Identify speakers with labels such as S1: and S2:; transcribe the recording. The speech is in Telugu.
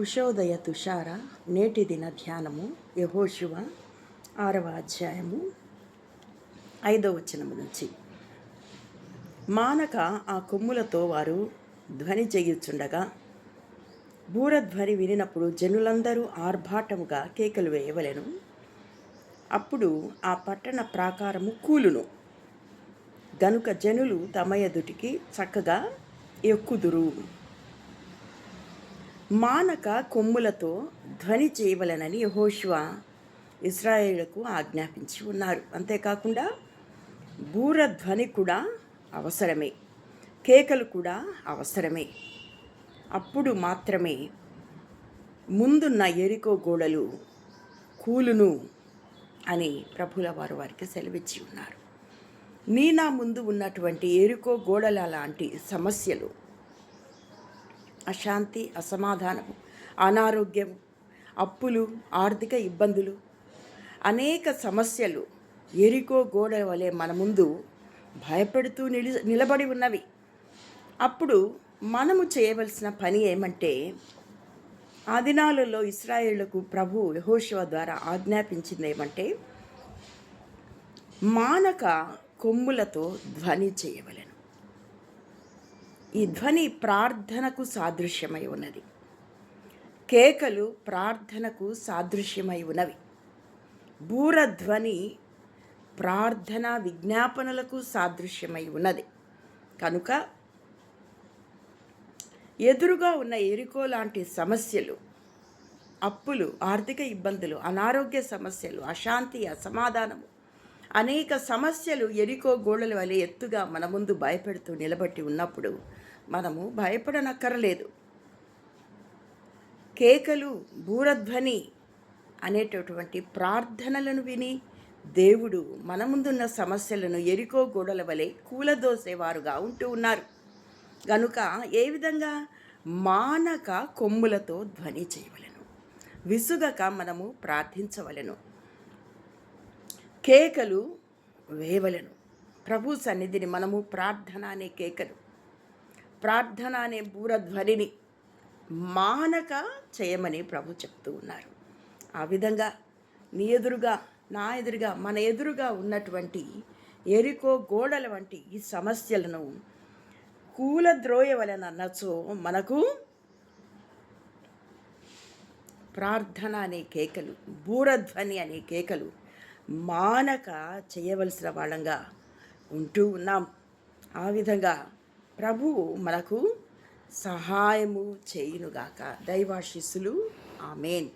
S1: ఉషోదయ తుషార నేటి దిన ధ్యానము యెహోషువ 6వ అధ్యాయము 5వ వచనము నుంచి. మానక ఆ కొమ్ములతో వారు ధ్వని చేయుచుండగా బూరధ్వని వినినప్పుడు జనులందరూ ఆర్భాటముగా కేకలు వేయవలెను. అప్పుడు ఆ పట్టణ ప్రాకారము కూలును. గనుక జనులు తమ ఎదుటికి చక్కగా ఎక్కుదురు. మానక కొమ్ములతో ధ్వని చేయవలెనని యెహోషువ ఇశ్రాయేలుకు ఆజ్ఞాపించి ఉన్నారు. అంతేకాకుండా బూరధ్వని కూడా అవసరమే, కేకలు కూడా అవసరమే. అప్పుడు మాత్రమే ముందున్న యెరికో గోడలు కూలును అని ప్రభుల వారు వారికి సెలవిచ్చి ఉన్నారు. నా ముందు ఉన్నటువంటి యెరికో గోడల లాంటి సమస్యలు, అశాంతి, అసమాధానము, అనారోగ్యం, అప్పులు, ఆర్థిక ఇబ్బందులు, అనేక సమస్యలు యెరికో గోడ వలె మన ముందు భయపెడుతూ నిలబడి ఉన్నవి. అప్పుడు మనము చేయవలసిన పని ఏమంటే, ఆ దినాలలో ఇశ్రాయేలుకు ప్రభు యెహోషువ ద్వారా ఆజ్ఞాపించింది ఏమంటే, మానక కొమ్ములతో ధ్వని చేయవలెను. ఈ ధ్వని ప్రార్థనకు సాదృశ్యమై ఉన్నది. కేకలు ప్రార్థనకు సాదృశ్యమై ఉన్నవి. బూరధ్వని ప్రార్థన విజ్ఞాపనలకు సాదృశ్యమై ఉన్నది. కనుక ఎదురుగా ఉన్న యెరికో లాంటి సమస్యలు, అప్పులు, ఆర్థిక ఇబ్బందులు, అనారోగ్య సమస్యలు, అశాంతి, అసమాధానము, అనేక సమస్యలు యెరికో గోడల వలె ఎత్తుగా మన ముందు భయపెడుతూ నిలబట్టి ఉన్నప్పుడు మనము భయపడనక్కరలేదు. కేకలు, బూరధ్వని అనేటటువంటి ప్రార్థనలను విని దేవుడు మన ముందున్న సమస్యలను యెరికో గోడల వలె కూలదోసేవారుగా ఉంటూ ఉన్నారు. గనుక ఏ విధంగా మానక కొమ్ములతో ధ్వని చేయవలెను, విసుగక మనము ప్రార్థించవలెను, కేకలు వేయవలెను. ప్రభు సన్నిధిని మనము ప్రార్థన అనే కేకలు, ప్రార్థన అనే బూరధ్వనిని మానక చేయమని ప్రభు చెప్తూ ఉన్నారు. ఆ విధంగా నీ ఎదురుగా, నా ఎదురుగా, మన ఎదురుగా ఉన్నటువంటి యెరికో గోడల వంటి ఈ సమస్యలను కూలద్రోయవలెనన్నచో మనకు ప్రార్థన అనే కేకలు, బూరధ్వని అనే కేకలు మానక చేయవలసిన వాళ్ళంగా ఉంటూ ఉన్నాం. ఆ విధంగా ప్రభువు మనకు సహాయము చేయునుగాక. దైవాశీస్సులు. ఆమేన్.